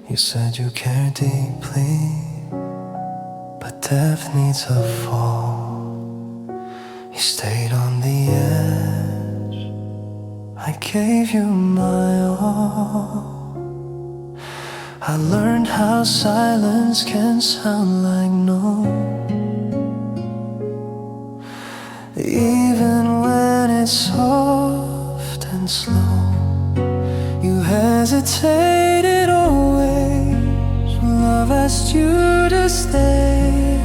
You said you care deeply, but death needs a fall. You stayed on the edge, I gave you my all. I learned how silence can sound like no, even when it's soft and slow. You hesitated always when love asked you to stay.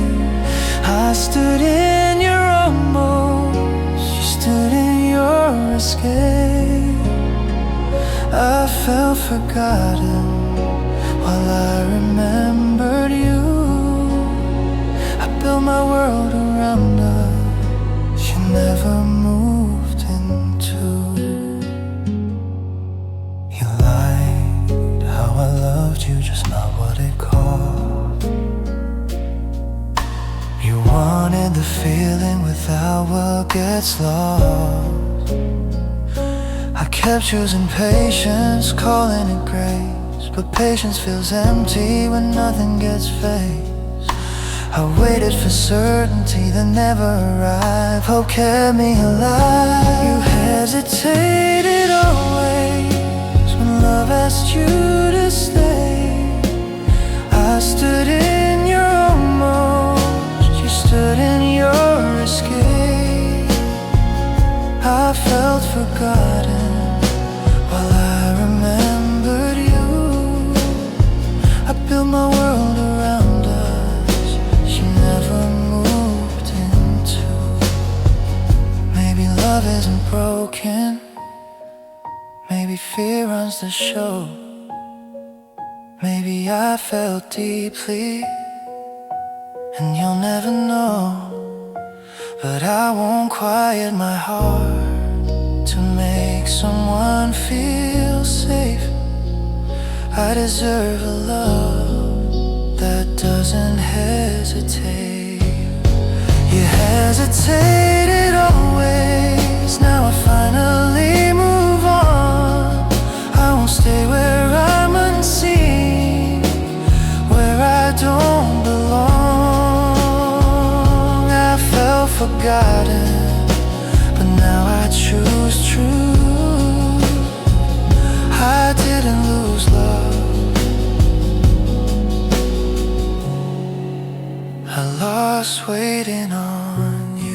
I stood in your almost, you stood in your escape. I felt forgotten while I remembered you. I built my world around us, you never moved into. You lied how I loved you, just not what it cost. You wanted the feeling without what gets lost. I kept choosing patience, calling it grace, but patience feels empty when nothing gets faced. I waited for certainty that never arrived. Hope kept me alive. You hesitated always when love asked you to stay. I stood in your almost, you stood in your escape. I felt forgotten while I remembered you. I built my world around us, you never moved into. Maybe love isn't broken, maybe fear runs the show. Maybe I felt deeply and you'll never know. But I won't quiet my heart to make someone feel safe. I deserve a love that doesn't hesitate. You hesitated always, now I finally move on. I won't stay where I'm unseen, where I don't belong. I felt forgotten, but now I choose truth. I didn't lose love, I lost waiting on you.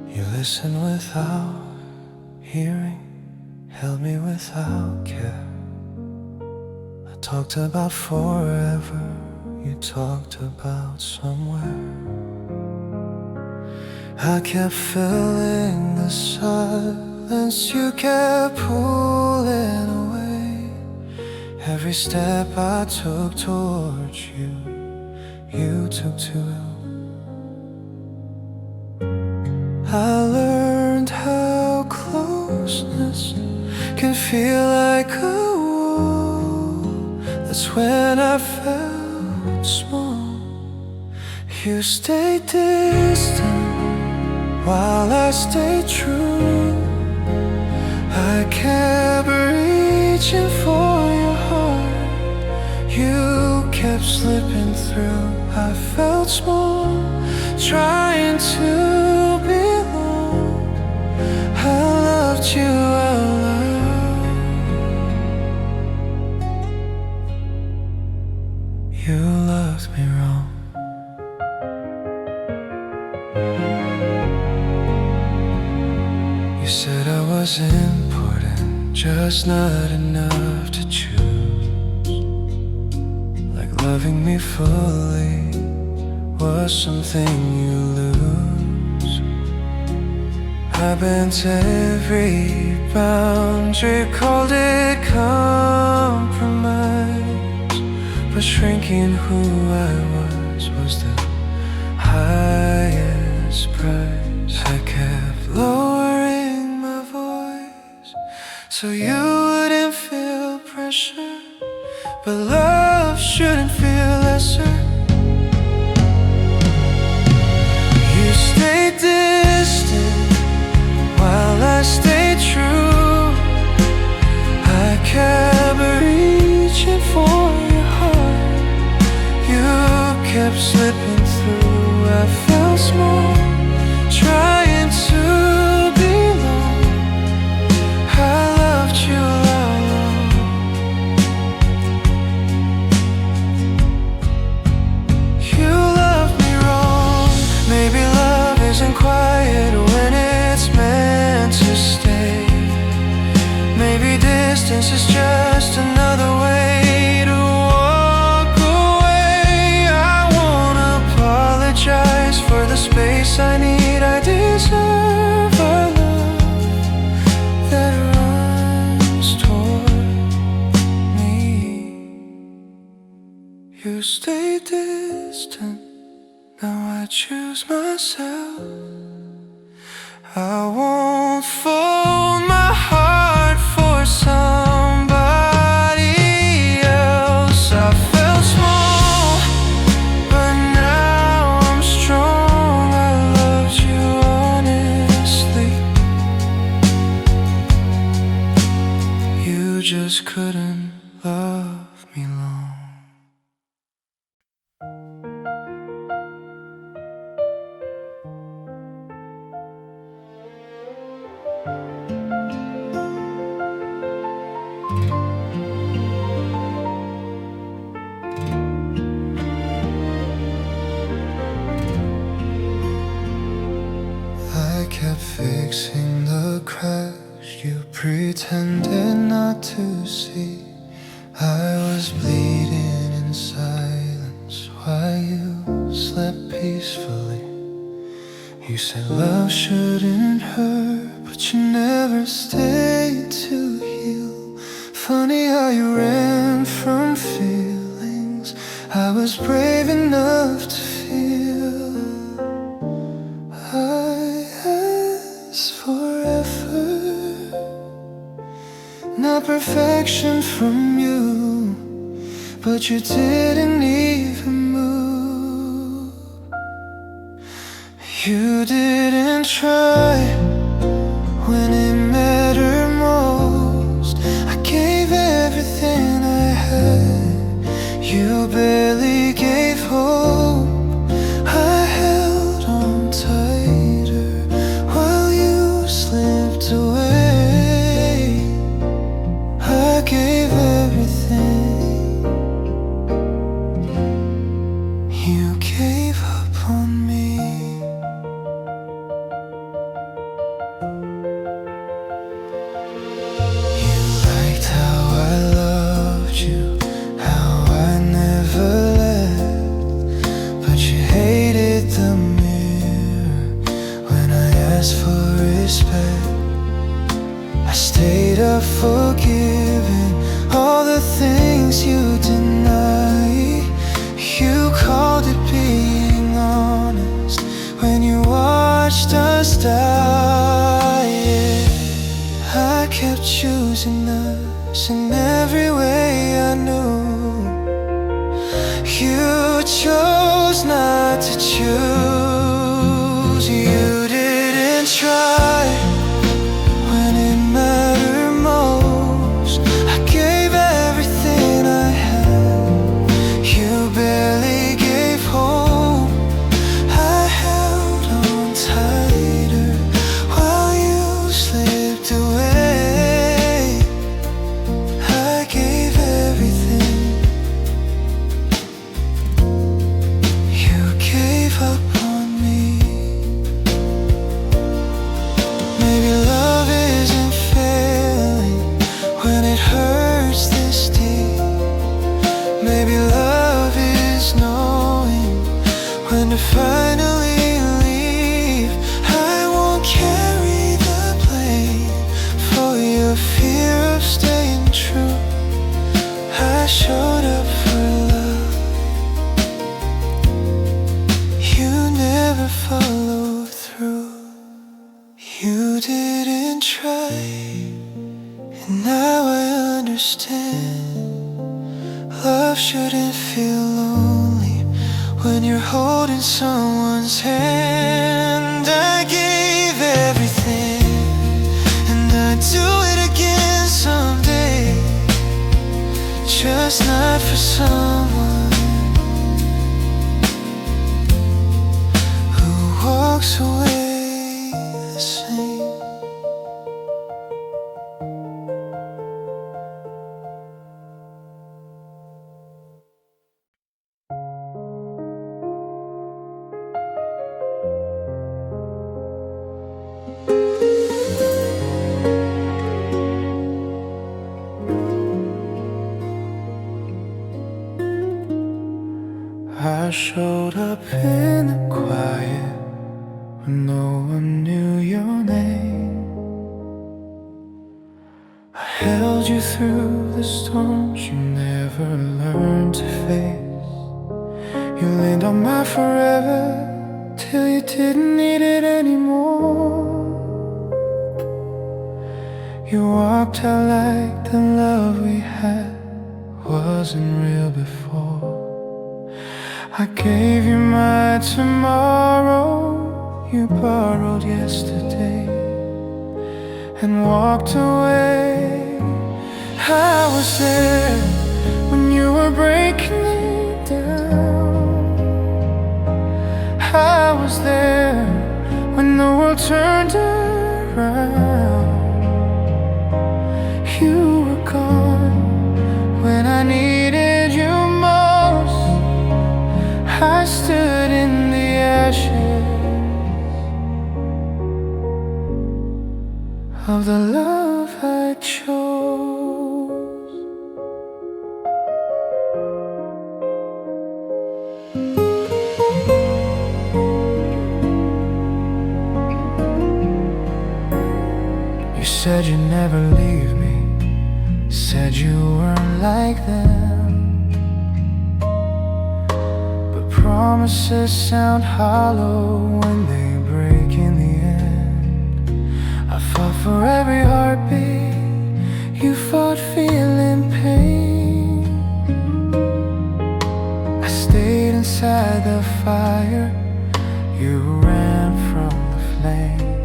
You listened without hearing, held me without care. I talked about forever, you talked about somewhere. I kept filling the silence, you kept pulling away. Every step I took towards you, you took too. I learned how closeness can feel like a wall. That's when I felt small. You stayed distant while I stayed true. I kept reaching for your heart, you kept slipping through. I felt small, trying to belong. I loved you out loud. You loved me wrong. You said I was important, just not enough to choose. Like loving me fully was something you lose. I bent every boundary, called it compromise, but shrinking who I was the highest price. I kept low so you wouldn't feel pressure. But love shouldn't feel lesser. You stay distant while I stay true. I kept reaching for your heart. You kept slipping through. I felt small, trying to belong. I loved you all along. You loved me wrong. Maybe love isn't quiet when it's meant to stay. Maybe distance is just another way to walk away. I wanna apologize for the space I need. I deserve a love that runs toward me. You stay distant, now I choose myself. I won't fold my heart for somebody else. I felt small, but now I'm strong. I loved you honestly. You just couldn't love me long. I kept fixing the cracks you pretended not to see. I was bleeding in silence while you slept peacefully. You said love shouldn't hurt, but you never stayed to heal. Funny how you ran from feelings I was brave enough to feel. I asked for effort, not perfection from you, but you didn't even move. You didn't try when it mattered most. I gave everything I had. You barely gave hope. I held on tighter while you slipped away. I gave everything. You gave up on me. You liked how I loved you, how I never left. But you hated the mirror when I asked for respect. I stayed up forgiving all the things you deny. You called it being honest when you watched us die. I kept choosing us in every way I knew. You chose not to choose. You didn't try when it mattered most. I gave everything I had. You barely gave hope. I held on tighter while you slipped away. I gave everything. You gave up on me. And now I understand, love shouldn't feel lonely when you're holding someone's hand. I gave everything, and I'd do it again someday, just not for someone who walks away the same. I showed up in the quiet when no one knew your name. I held you through the storms you never learned to face. You leaned on my forever till you didn't need it anymore. You walked out like the love we had wasn't real before. I gave you my tomorrow, you borrowed yesterday and walked away. I was there when you were breaking me down. I was there when the world turned around. You were gone when I needed you most. I stood in the ashes of the love I chose. You said you'd never leave me, said you weren't like them. Promises sound hollow when they break in the end. I fought for every heartbeat, you fought feeling pain. I stayed inside the fire, you ran from the flame.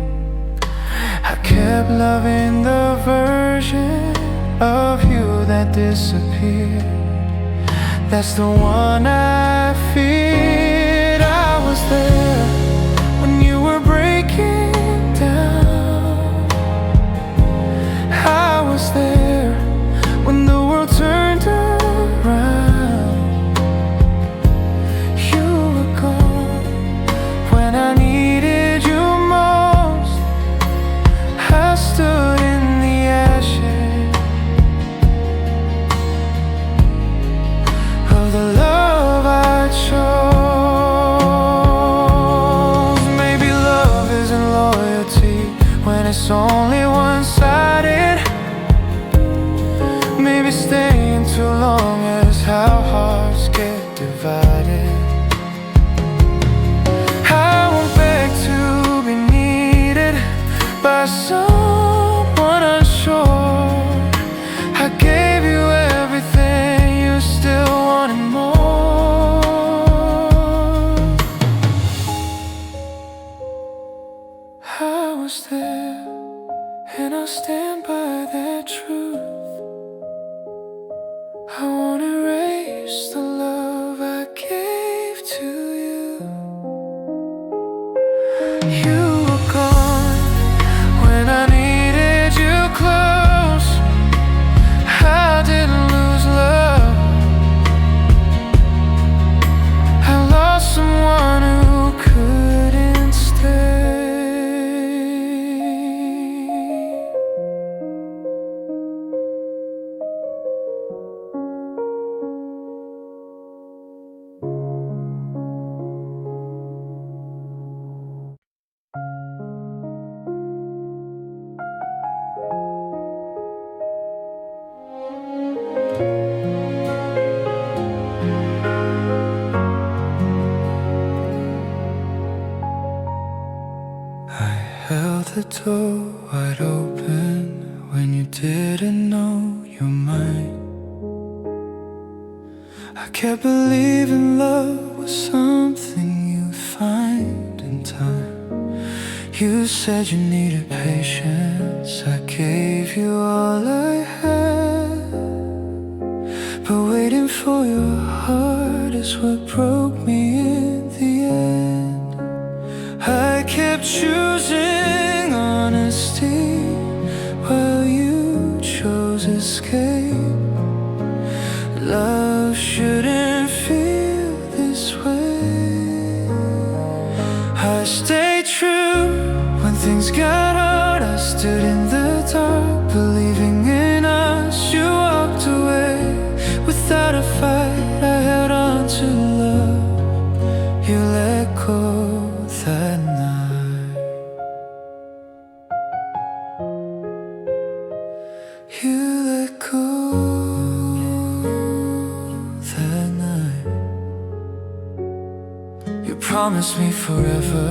I kept loving the version of you that disappeared. That's the one I feared. I was there when you were breaking down. I was there when the world turned around. You were gone when I needed you most. I stood in the ashes of the love I chose. Maybe love isn't loyalty when it's only one-sided. Maybe staying too long is how hearts get divided. I won't beg to be needed by someone unsure. I gave you everything, you still wanted more. I was there, and I'll stand by that truth. I won't erase the love I gave to you. You were gone when I needed you close. I didn't lose love, I lost someone who couldn't stay. I held the door wide open when you didn't know you're mine. I kept believing love was something you'd find in time. You said you needed patience, I gave you all I had. But waiting for your heart is what broke me in the end. I kept choosing honesty while you chose escape. Love shouldn't feel this way. I stayed true when things got hard. I stood in the dark, believing in us. You walked away without a fight. I held on to love you let go that night. You let go that night. You promised me forever,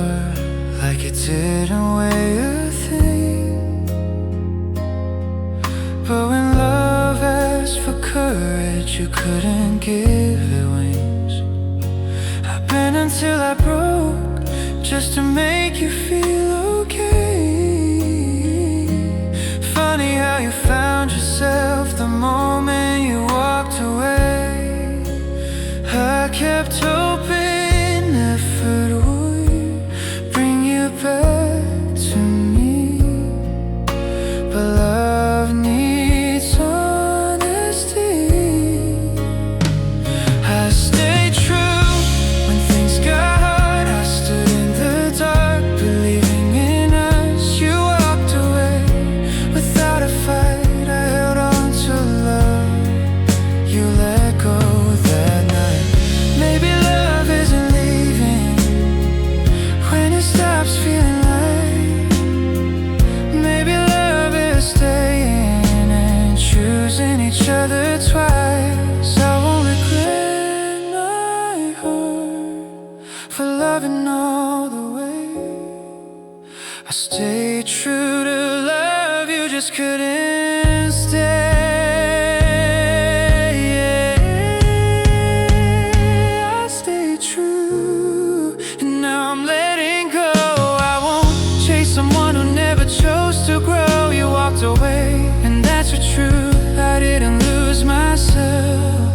like it didn't weigh a thing. But when love asked for courage, you couldn't give it wings. I bent until I broke, just to make you feel okay. Funny how you found yourself the moment you walked away. I kept hoping effort would bring you back to me, but love needs honesty. I stayed true when things got hard. I stood in the dark, believing in us. You walked away without a fight. I held on to love you let go that night. Maybe love isn't leaving when it stops feeling right. Maybe love is staying and choosing each other twice. I won't regret my heart for loving all the way. I stayed true to love, you just couldn't stay. I stayed true, and now I'm letting go. I won't chase someone who never chose to grow. You walked away, and that's the truth. I didn't lose myself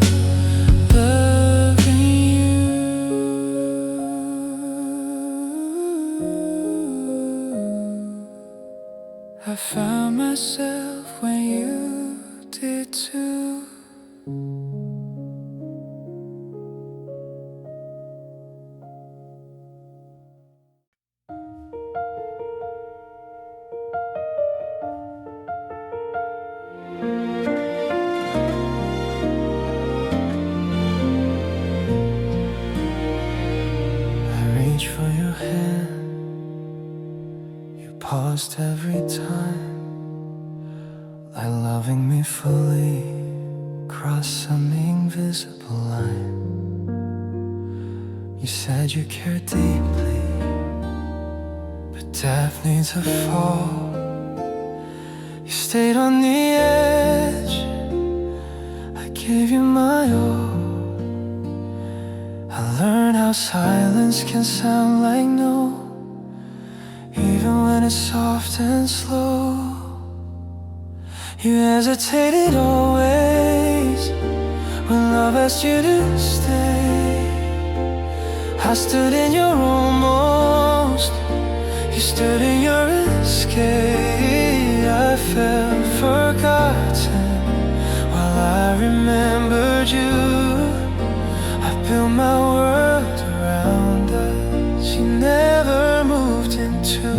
loving you. I found myself when you did too. I reach for your hand, you paused every time, like loving me fully, cross some invisible line. You said you care deeply, but depth needs a fall. You stayed on the edge, I gave you my all. I learned how silence can sound like no, even when it's soft and slow. You hesitated always when love asked you to stay. I stood in your almost, you stood in your escape. I felt forgotten while I remembered you. I built my world around us, you never moved into.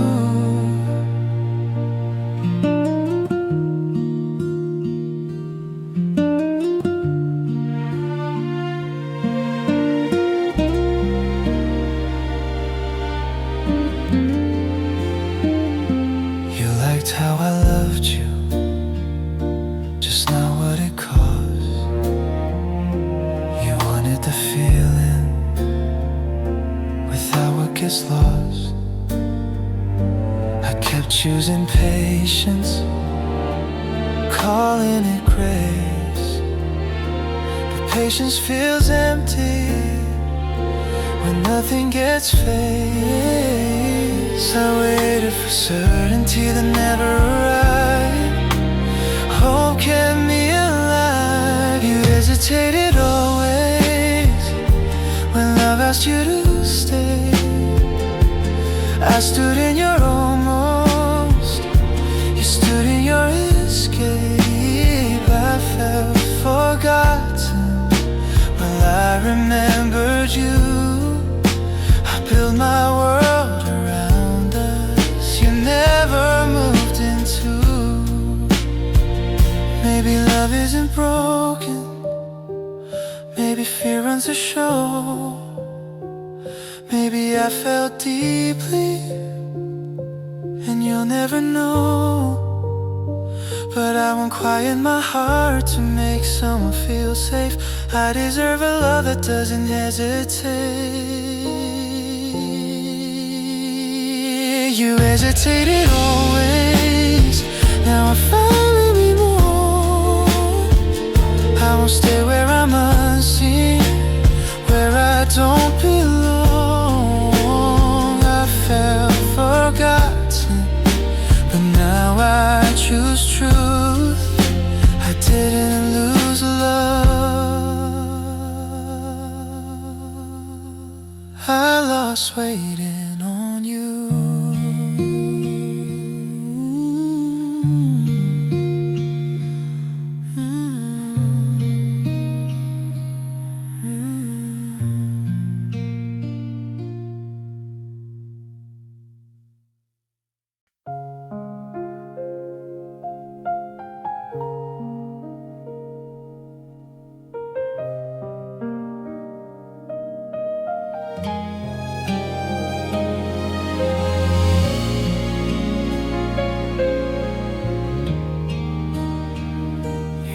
How I loved you, just not what it cost. You wanted the feeling without what gets lost. I kept choosing patience calling it grace. But patience feels empty when nothing gets faced. I waited for certainty that never arrived. Hope kept me alive. You hesitated always when love asked you to stay. I stood in your almost, you stood in your escape. I felt forgotten while I remembered you. I built my world around us, you never moved into. Maybe love isn't broken, maybe fear runs the show. Maybe I felt deeply and you'll never know. But I won't quiet my heart to make someone feel safe. I deserve a love that doesn't hesitate. You hesitated always, now I finally be more. I won't stay where I'm unseen, where I don't belong. I felt forgotten, but now I choose truth. I didn't lose love, I lost waiting on you.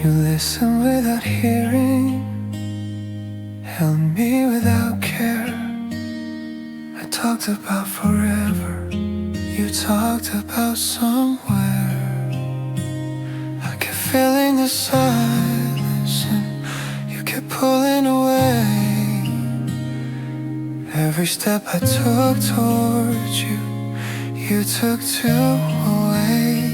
You listened without hearing, held me without care. I talked about forever, you talked about somewhere. I kept feeling the silence and you kept pulling away. Every step I took towards you, you took two away.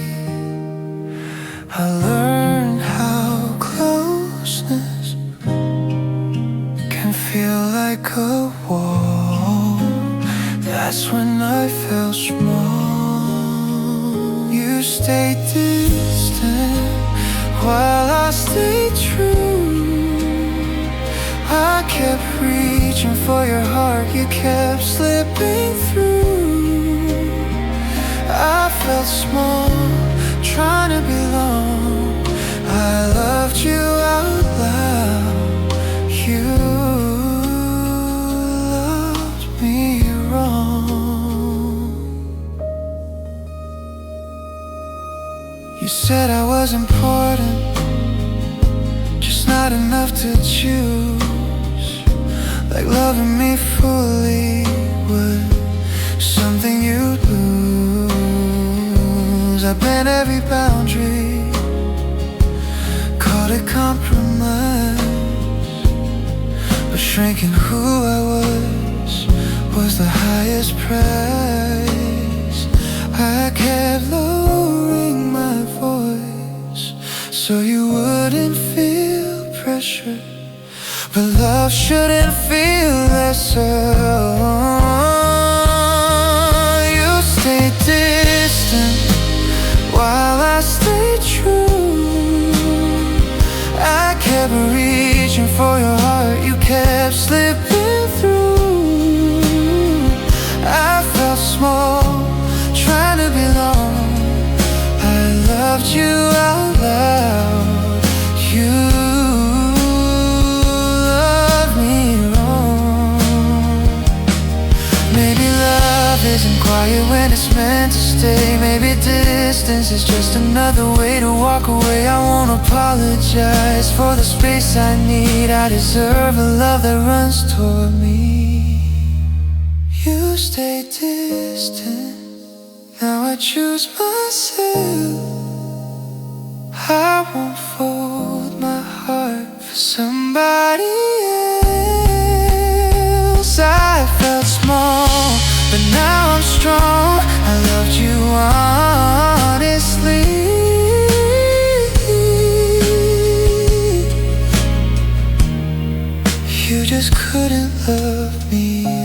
I learned how closeness can feel like a wall. That's when I felt small. You stayed distant while I stayed true. I kept reaching for your heart, you kept slipping through. I felt small, trying to belong. I loved you out loud, you loved me wrong. You said I was important, just not enough to choose. Like loving me fully was something you'd lose. I bent every boundary, called it compromise, but shrinking who I was the highest price. I kept lowering my voice so you wouldn't feel pressure, but love shouldn't feel lesser. You stayed distant while I stayed true. I kept reaching for your heart, you kept slipping through. I felt small, trying to belong. I loved you out loud, you loved me wrong. Maybe love isn't quiet when it's meant to stay. Maybe distance is just another way to walk away. I won't apologize for the space I need. I deserve a love that runs toward me. You stay distant, now I choose myself. I won't fold my heart for somebody else. I felt small, but now I'm strong. I loved you honestly. You just couldn't love me long.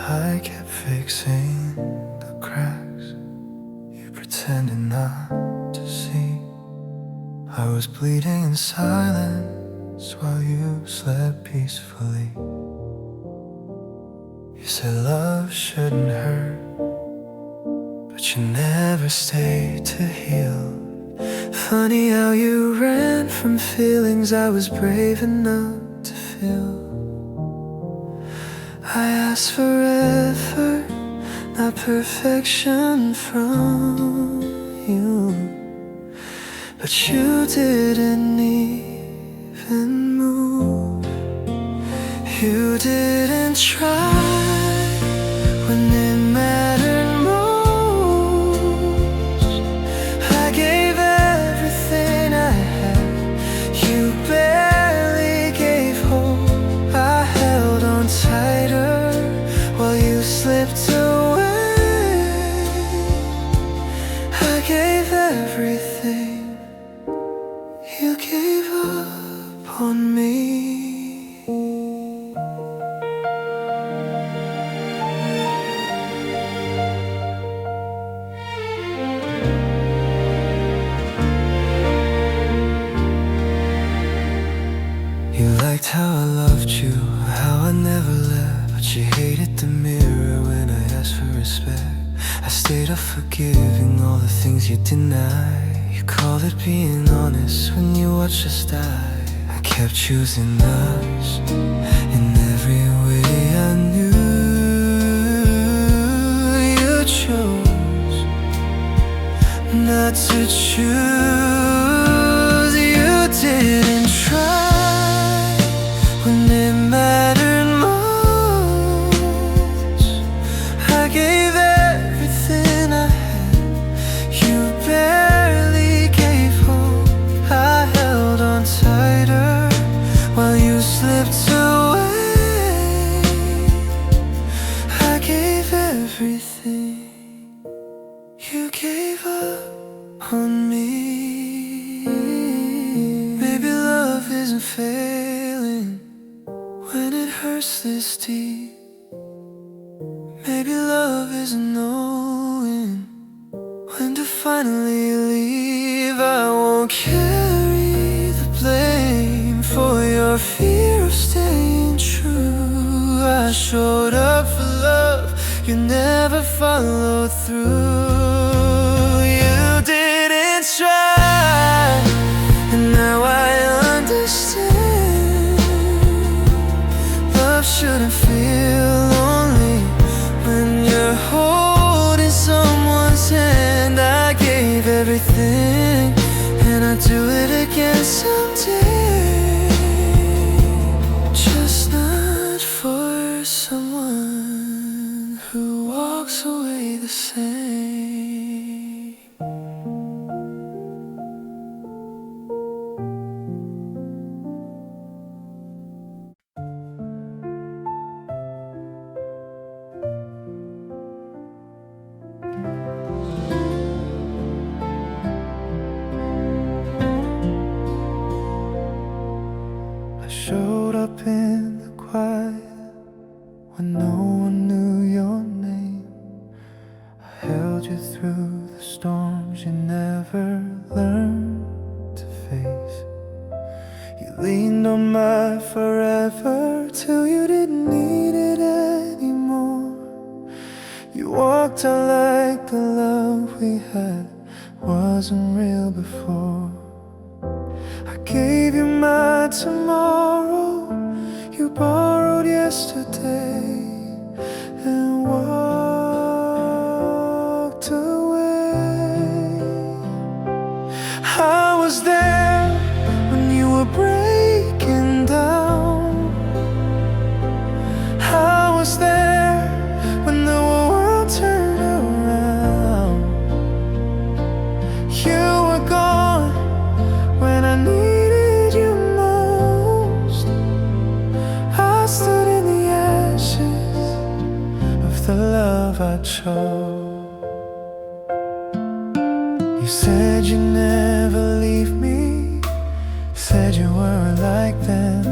I kept fixing the cracks you pretended not to see. I was bleeding in silence while you slept peacefully. You said love shouldn't hurt, but you never stayed to heal. Funny how you ran from feelings I was brave enough to feel. I asked for effort, not perfection from you, but you didn't even move. You didn't try when it mattered most. I gave everything I had. You barely gave hope. I held on tighter while you slipped away. I gave everything. You gave up on me. You liked how I loved you, how I never left, but you hated the mirror when I asked for respect. I stayed up forgiving all the things you deny. You called it being honest when you watched us die. I kept choosing us in every way I knew. You chose not to choose. You didn't try when it mattered most. I gave everything I had. You barely gave hope. I held on tighter while you slipped away. I gave everything. You gave up on me. Maybe love isn't failing when it hurts this deep. Maybe love isn't knowing when to finally leave. I won't carry the blame for your fear of staying true. I showed up for love, you never followed through. You didn't try, and now I understand. Love shouldn't feel lonely when you're holding someone's hand. I gave everything, and I'd do it again someday. Just not for someone who walks away the same. I showed up in the quiet when no one knew your name. I held you through the storms you never learned to face. You leaned on my forever till you didn't need it anymore. You walked out like the love we had wasn't real before. I gave you my tomorrow, you borrowed yesterday and walked away. I was there when you were breaking down. I was there when the world turned around. You were gone when I needed you most. I stood in the ashes of the love I chose. You said you'd never leave me, said you weren't like them,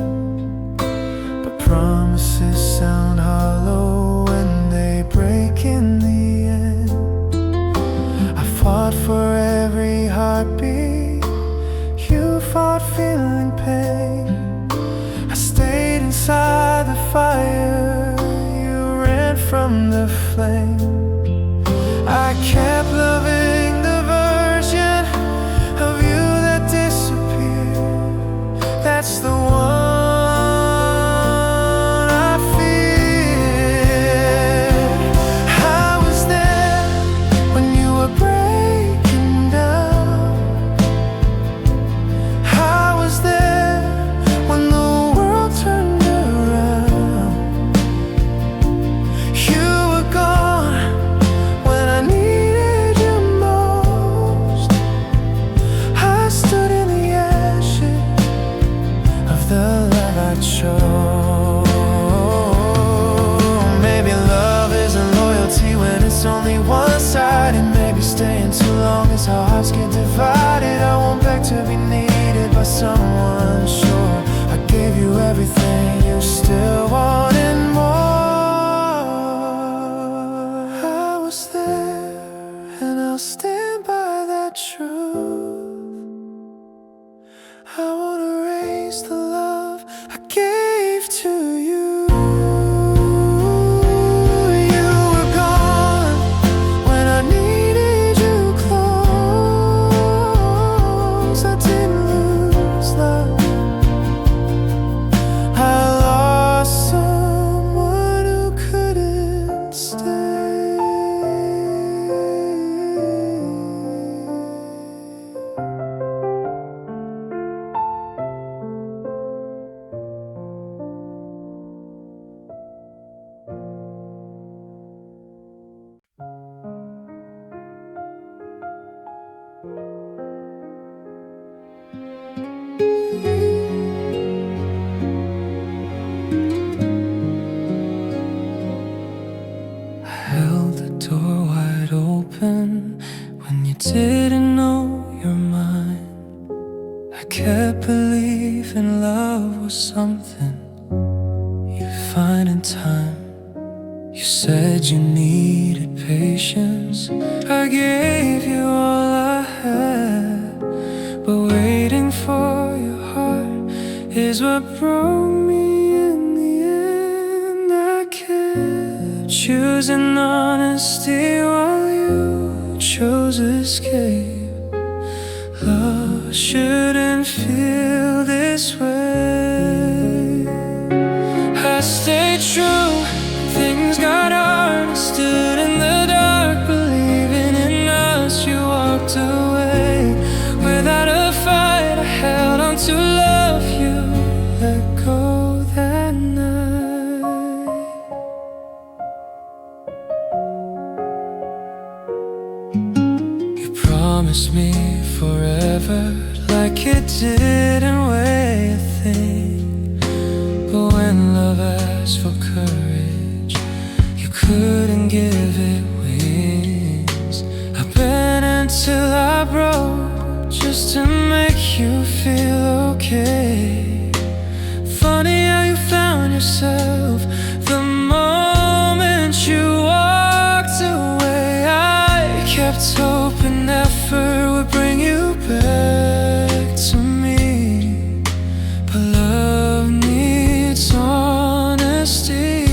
but promises sound hollow when they break in the end. I fought for every heartbeat, you fought feeling pain. I stayed inside the fire, you ran from the flame. I kept loving the version of you that disappeared. That's the one I feared. I was there when you were breaking down. I was there when the world turned around. You were gone when I needed you most. I stood in the ashes of the love I chose. Maybe love isn't loyalty when it's only one-sided. Maybe staying too long is how hearts get divided. I won't beg to be needed by someone, sure. I gave you everything, you still wanted more. I was there and I'll stand by that truth. I won't erase the love I gave to you. You were gone when I needed you close. I didn't lose love, I lost someone who couldn't stay. I held the door wide open when you didn't know you're mine. I kept believing love was something you'd find in time. You said you needed patience, I gave you all I had, but waiting for your heart is what broke me in the end. I kept choosing honesty while you chose escape. Love shouldn't feel this way. I stayed true, things got hard. I stood in the dark, believing in us. You walked away without a fight. I held on to love you let go that night. You promised me forever, like it didn't weigh a thing. But when love asked for courage, you couldn't give it wings. I bent until I broke, just to make you feel okay. Funny how you found yourself the moment you walked away. I kept hoping effort would bring you back to me, but love needs honesty.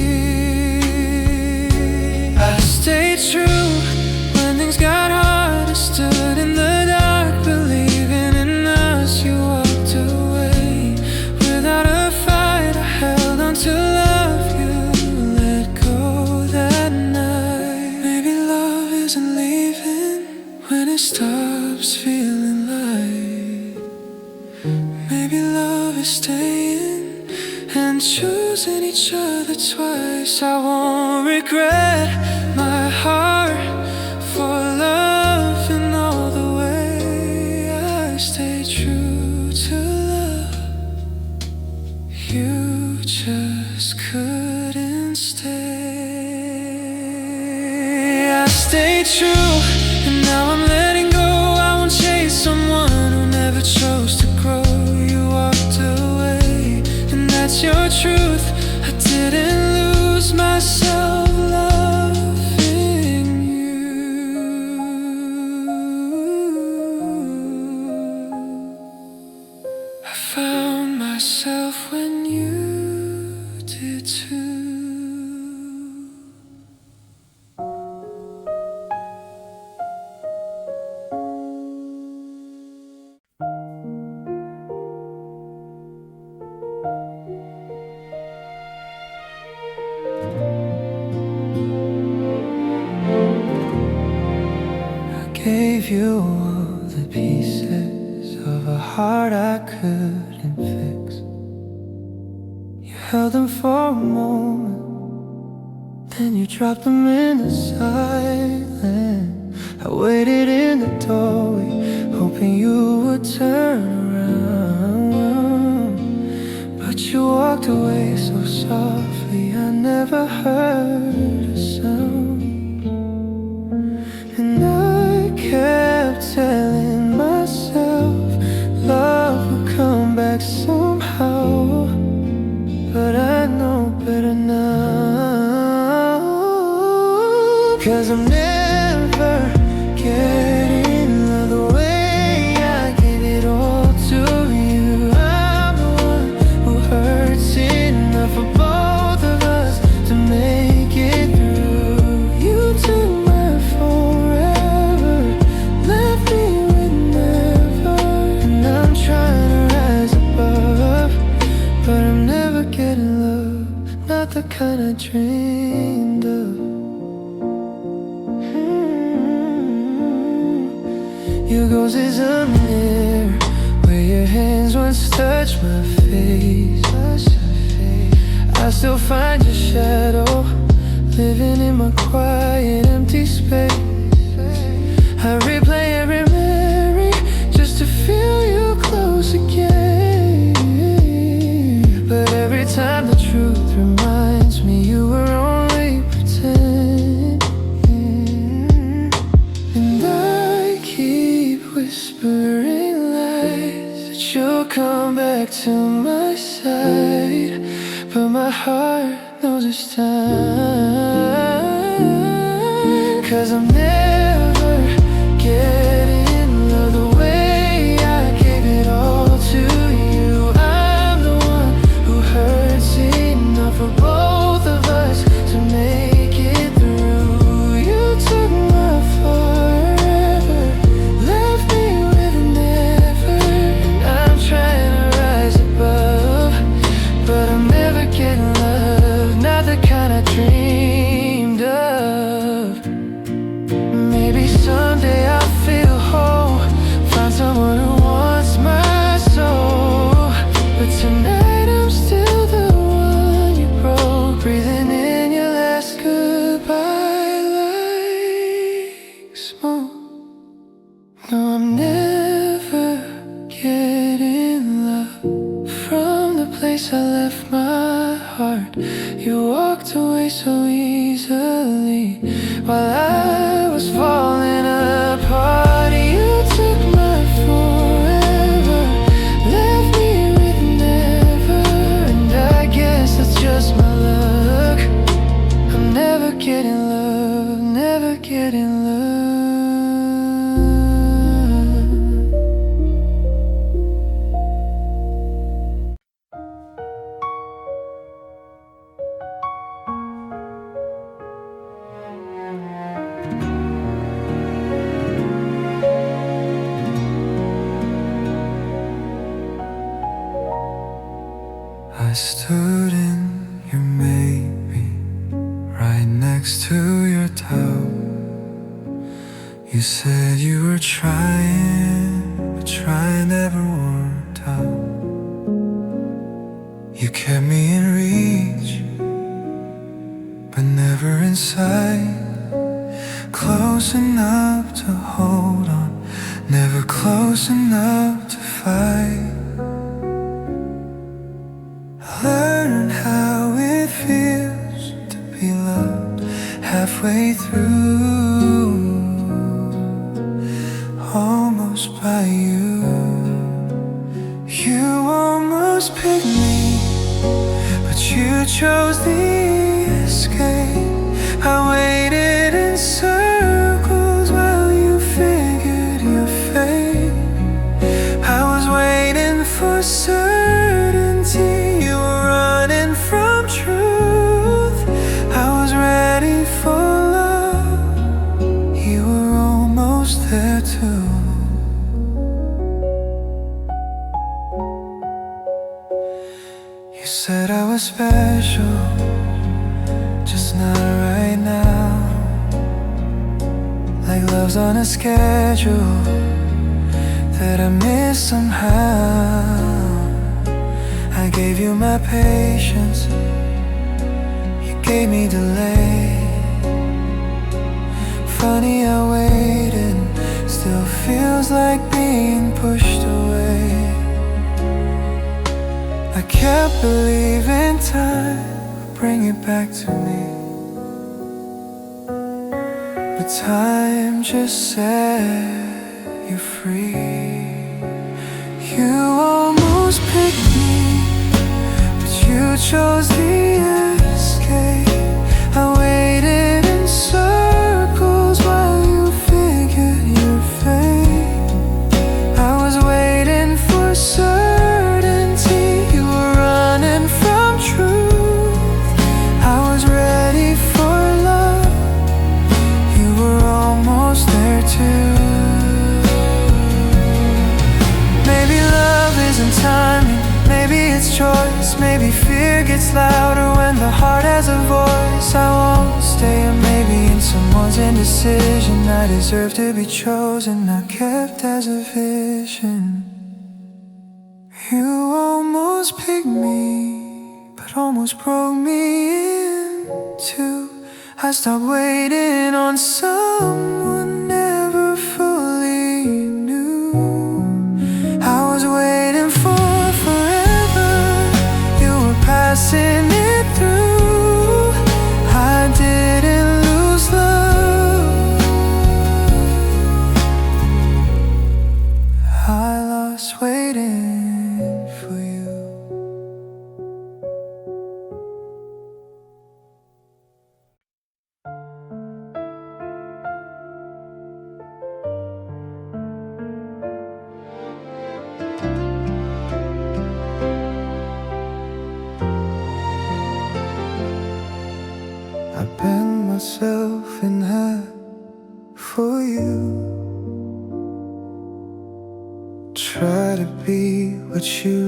I stayed true when things got hard. I stood in the dark, was feeling like maybe love is staying and choosing each other twice. I won't regret my heart for love and all the way I stay true to love. You just couldn't stay. I stayed true, and now I'm letting go. I won't chase someone who never chose to grow. You walked away, and that's your truth. I didn't lose myself loving you. I found myself when you did too. Gave you all the pieces of a heart I couldn't fix. You held them for a moment, then you dropped them in the silence. I waited in the doorway, hoping you would turn around, but you walked away so softly I never heard a sound. And I kept telling myself love would come back somehow, but I know better now. 'Cause I'm never getting love the way I gave it all to you. I'm the one who hurts enough for both of us to make it through. You took my forever, left me with never, and I'm trying to rise above, but I'm never getting love, not the kind I dreamed of. Your ghost is a mirror where your hands once touched my face. I still find your shadow living in my quiet, empty space. I replay every memory just to feel you close again. But every time the truth reminds me you were only pretending. And I keep whispering lies that you'll come back to my side, but my heart knows it's time. 'Cause I'm never getting love the way I gave it all to you. I'm the one who hurts enough for both of us to make it through. You took my forever, left me with never, and I'm trying to rise above, but I'm never getting love, not the kind I dreamed of. Maybe someday I'll feel whole, find someone who wants my soul, but tonight I'm still the one you broke, breathing in your last goodbye like smoke. No, I'm never getting love from the place I left my heart. You walked away so easily while I was falling apart. You took my forever, left me with never, and I guess that's just my luck. I'm never getting love, never getting love. I stood in your maybe, right next to your towel. You said you were trying kept me in reach, but never in sight. Close enough to hold on, never close enough to fight. Learn how it feels to be loved halfway through, almost by you. You almost picked me, but you chose the escape. I waited in circles while you figured your fate. I was waiting for certainty, you were running from truth. I was ready for love, you were almost there too. You said I was special, just not right now. Like love's on a schedule that I miss somehow. I gave you my patience, you gave me delay. Funny how waiting still feels like being pushed away. I can't believe in time would bring it back to me, but time just set you free. You almost picked me, but you chose the escape. I waited in circles while you figured your fate. I was waiting for certainty, you were running from truth. I was ready for love, you were almost there too. Maybe love isn't timing, maybe it's choice. Maybe fear gets louder when the heart has a voice. I won't stay, or maybe in someone's indecision I deserve to be chosen, not kept as a vision. You almost picked me, but almost broke me in two. I stopped waiting on someone never fully knew. I was waiting for forever, you were passing it through. I didn't lose love, I lost waiting for you. I bend myself in half for you. Try to be what you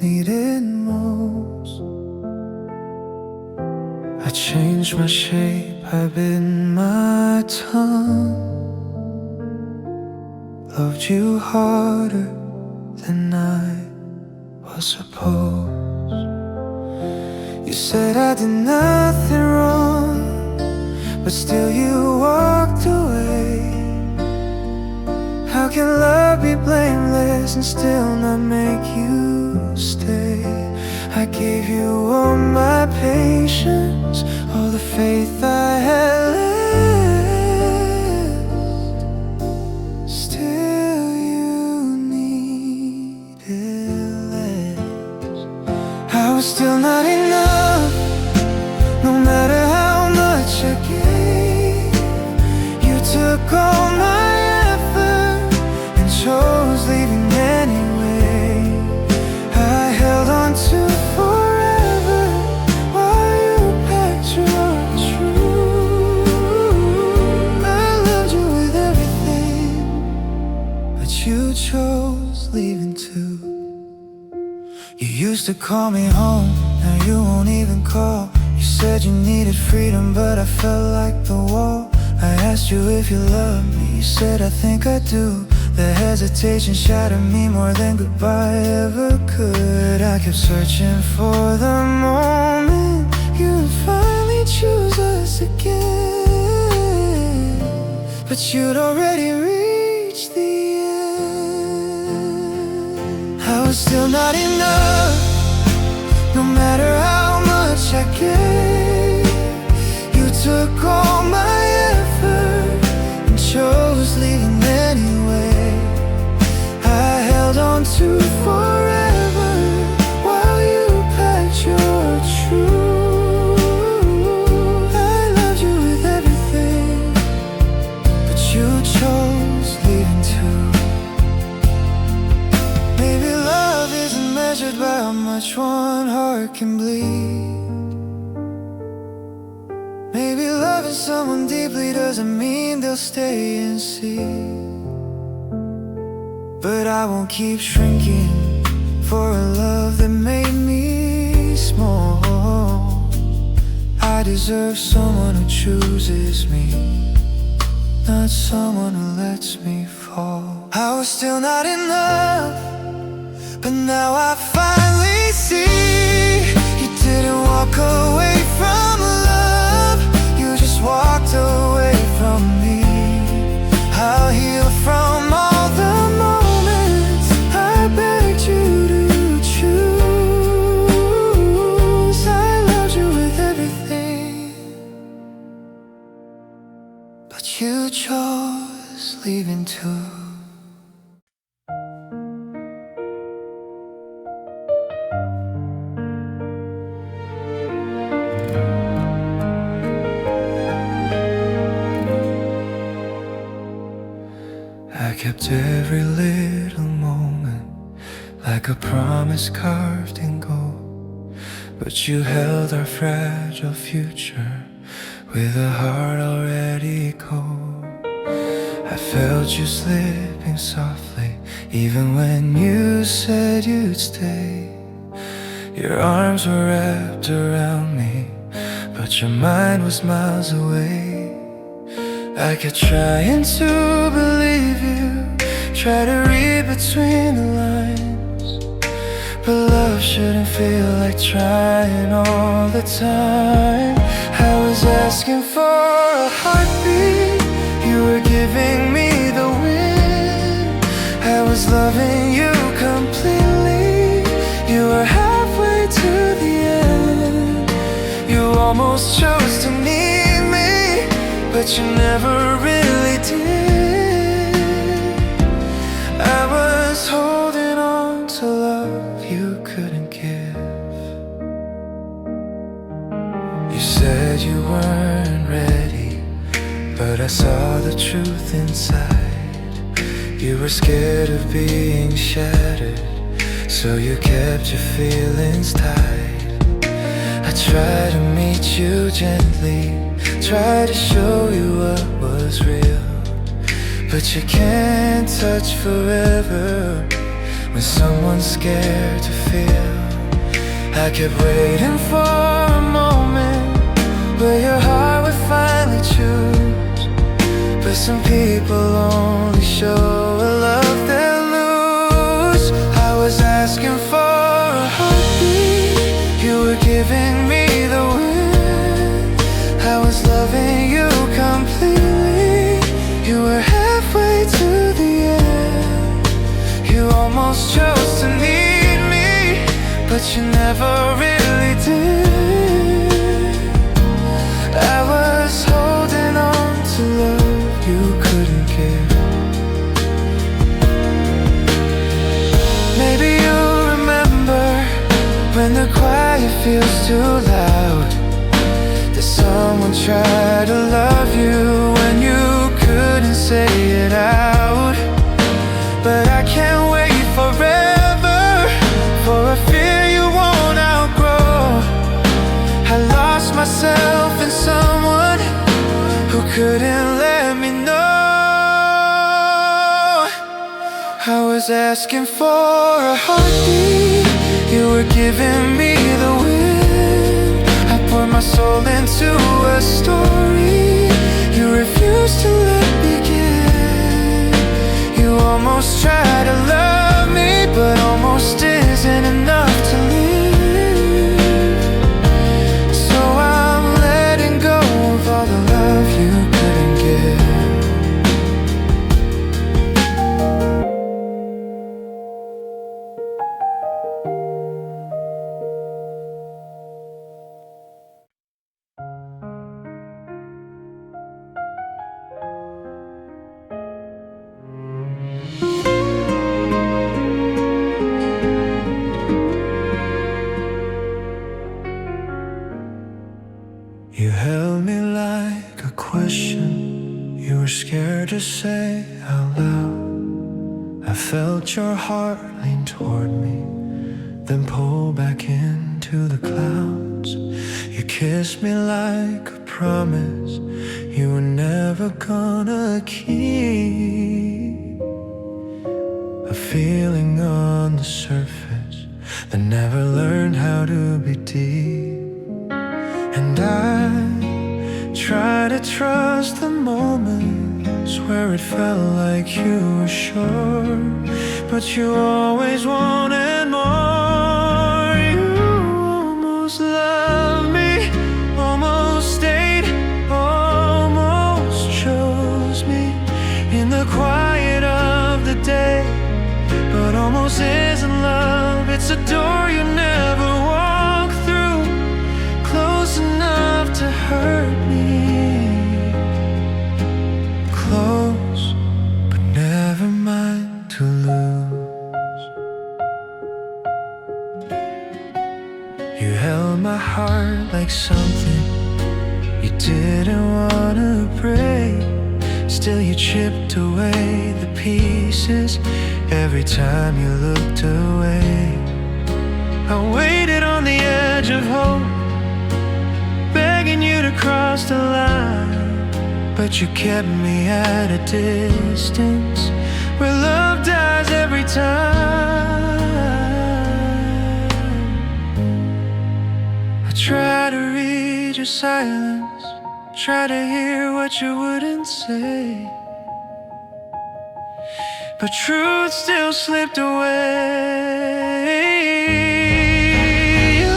needed most. I changed my shape, I bit my tongue. Loved you harder than I was supposed. You said I did nothing wrong, but still you walked away. How can love be blameless and still not make you stay? I gave you all my patience, all the faith I had left. Still you needed less. I was still not enough, no matter how much I gave. You took all my effort and chose leaving anyway. I held on to forever while you packed your heart true. I loved you with everything, but you chose leaving too. You used to call me home, now you won't even call. You said you needed freedom, but I felt like the wall. I asked you if you loved me, you said I think I do, The hesitation shattered me more than goodbye ever could. I kept searching for the moment you'd finally choose us again, but you'd already reached the end. I was still not enough, no matter how much I gave. You took all my effort and chose leaving anyway. I held on to forever while you packed your truth. I loved you with everything, but you chose leaving too. Maybe love isn't measured by how much one heart can bleed. Maybe loving someone deeply doesn't mean they'll stay and see. But I won't keep shrinking for a love that made me small. I deserve someone who chooses me, not someone who lets me fall. I was still not enough, but now I finally see. You didn't walk away from love, you just walked away from me. I'll heal from all the moments I begged you to choose. I loved you with everything, but you chose leaving too. I kept every little moment like a promise carved in gold, but you held our fragile future with a heart already cold. I felt you slipping softly even when you said you'd stay. Your arms were wrapped around me, but your mind was miles away. I kept trying to believe you, try to read between the lines, but love shouldn't feel like trying all the time. I was asking for a heartbeat, you were giving me the wind. I was loving you completely, you were halfway to the end. You almost chose to need me, but you never really did. I was holding on to love you couldn't give. You said you weren't ready, but I saw the truth inside. You were scared of being shattered, so you kept your feelings tight. I tried to meet you gently, tried to show you what was real, but you can't touch forever when someone's scared to feel. I kept waiting for a moment where your heart would finally choose, but some people only show a love they'll lose. I was asking for a heartbeat, you were giving me the wind. I was loving you completely, you were halfway to the end. You almost chose to need me, but you never really did. I was holding on to love you couldn't give. Maybe you remember when the quiet feels too loud. Did someone try to love you when you couldn't say it out? But I can't wait forever for a fear you won't outgrow. I lost myself in someone who couldn't let me know. I was asking for a heartbeat, you were giving me the wind. I put my soul into a story you refused to let begin. You almost try to love me, but almost isn't enough to leave. So I'm letting go of all the love you couldn't give. You held me like a question you were scared to say out loud. I felt your heart lean toward me, then pull back into the clouds. You kissed me like a promise you were never gonna keep. A feeling on the surface that never learned how to be deep. And I try to trust the moments where it felt like you were sure, but you always wanted more. You almost loved me, almost stayed, almost chose me in the quiet of the day. But almost isn't love, it's a door you never walk through, close enough to hurt me, close but never mind to lose. You held my heart like something you didn't want to break. Still you chipped away the pieces every time you looked away. I waited on the edge of hope, begging you to cross the line, but you kept me at a distance where love dies every time. I try to read your silence, try to hear what you wouldn't say, but truth still slipped away. You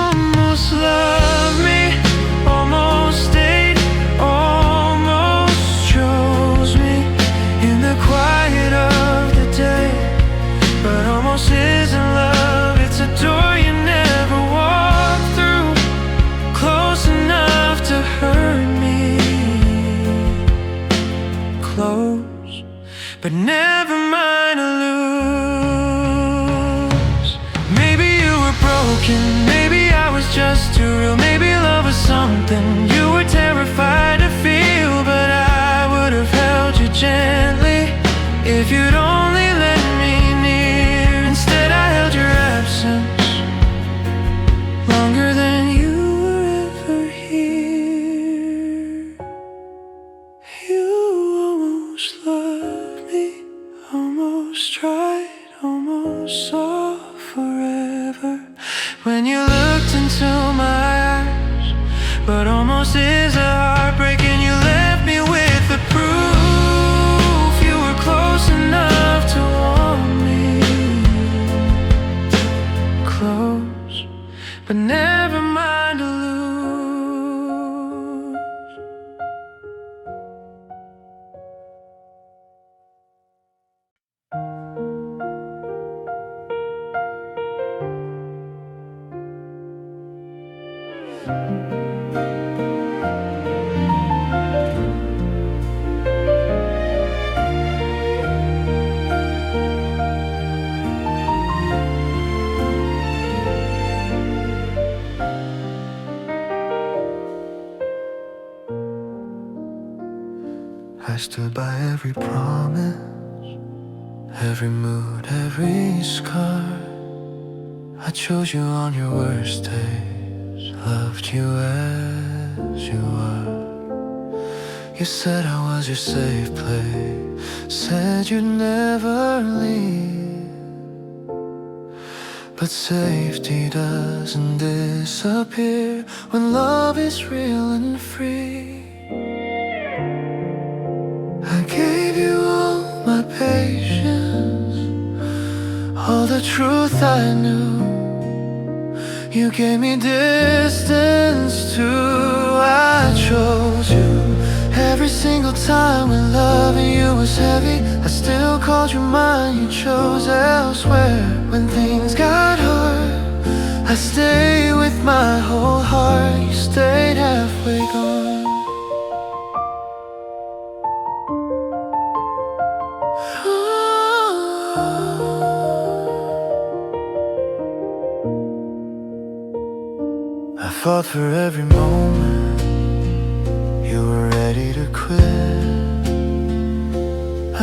almost loved me, almost stayed, almost chose me in the quiet of the day. But almost isn't love, it's a door you never walk through, close enough to hurt me, close but never mind to lose. Maybe you were broken, maybe I was just too real, maybe love was something you were terrified to feel. But I would have held you gently if you'd only let me near. Instead I held your absence longer than you were ever here. You almost loved me, almost tried, almost saw forever when you looked into my eyes. But almost is a heartbreak, and you left me with the proof you were close enough to want me, close but never mind to lose. I stood by every promise, every mood, every scar. I chose you on your worst days, loved you as you were. You said I was your safe place, said you'd never leave. But safety doesn't disappear when love is real and free. I gave you all my patience, all the truth I knew. You gave me distance too. I chose you. Every single time when loving you was heavy, I still called you mine. You chose elsewhere. When things got hard, I stayed with my whole heart. You stayed halfway gone. I fought for every moment you were ready to quit.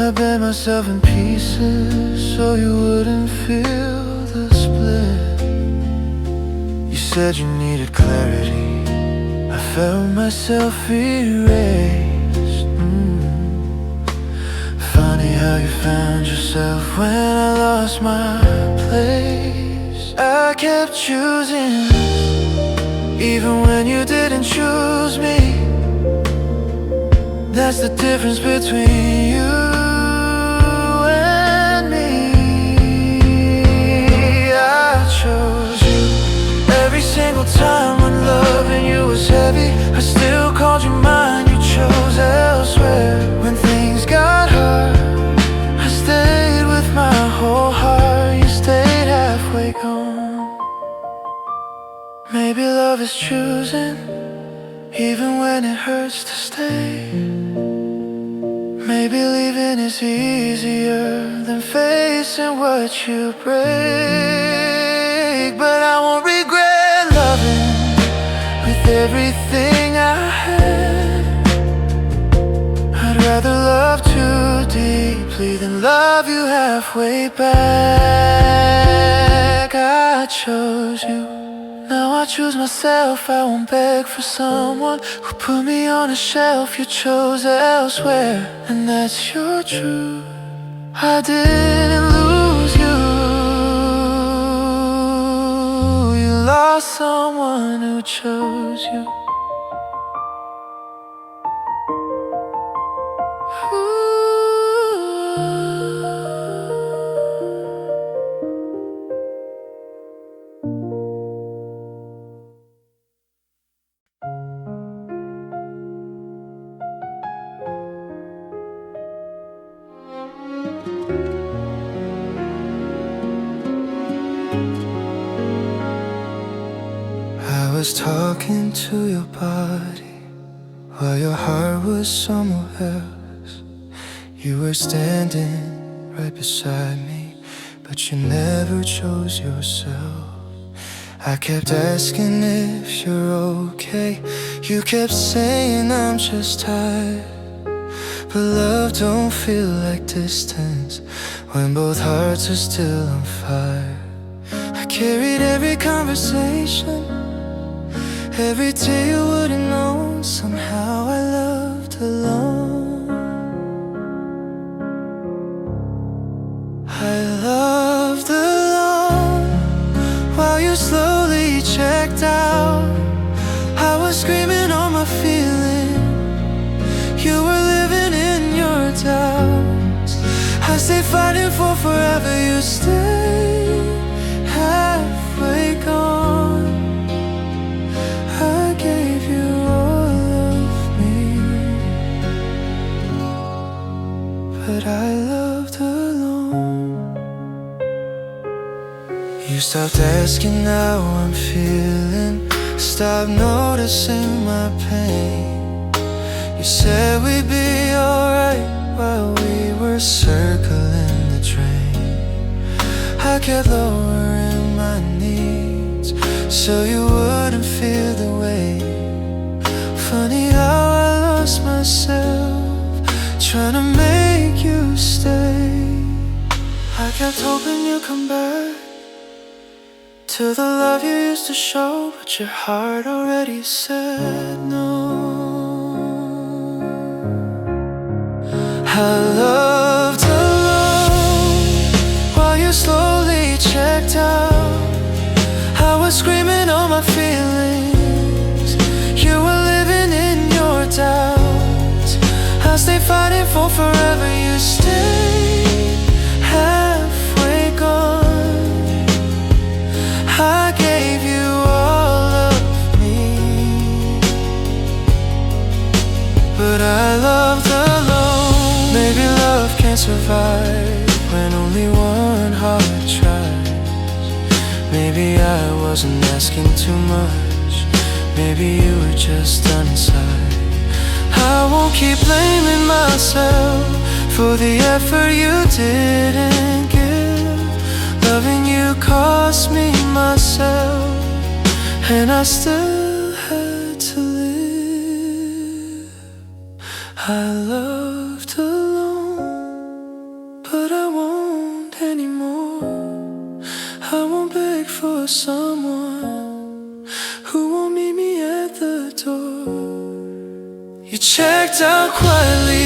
I bent myself in pieces so you wouldn't feel the split. You said you needed clarity. I felt myself erased. Funny how you found yourself when I lost my place. I kept choosing even when you didn't choose me. That's the difference between you and me. I chose you. Every single time when loving you was heavy, I still called you mine. You chose elsewhere. When things got hard, I stayed with my whole heart. You stayed halfway gone. Maybe love is choosing even when it hurts to stay. Maybe leaving is easier than facing what you break. But I won't regret loving with everything I had. I'd rather love too deeply than love you halfway back. I chose you. Now I choose myself. I won't beg for someone who put me on a shelf. You chose elsewhere, and that's your truth. I didn't lose you. You lost someone who chose you. I was talking to your body while your heart was somewhere else. You were standing right beside me, but you never chose yourself. I kept asking if you're okay. You kept saying I'm just tired. But love don't feel like distance when both hearts are still on fire. I carried every conversation, every day you wouldn't know. Somehow I loved alone. I loved alone while you slowly checked out. I was screaming all my feelings. You were living in your doubts. I stayed fighting for forever. You stayed halfway gone. I gave you all of me, but I loved alone. You stopped asking how I'm feeling, stopped noticing my pain. You said we'd be alright while we were circling the drain. I kept lowering my needs so you wouldn't feel the weight. Funny how I lost myself trying to make you stay. I kept hoping you'd come back to the love you used to show, but your heart already said no. I loved alone while you slowly checked out. I was screaming all my feelings. You were living in your doubts. I stayed fighting for forever. You stayed halfway gone. heart tries. Maybe I wasn't asking too much. Maybe you were just undecided. I won't keep blaming myself for the effort you didn't give. Loving you cost me myself, and I still had to live. I loved alone, but I won't anymore. I won't beg for someone who won't meet me at the door. You checked out quietly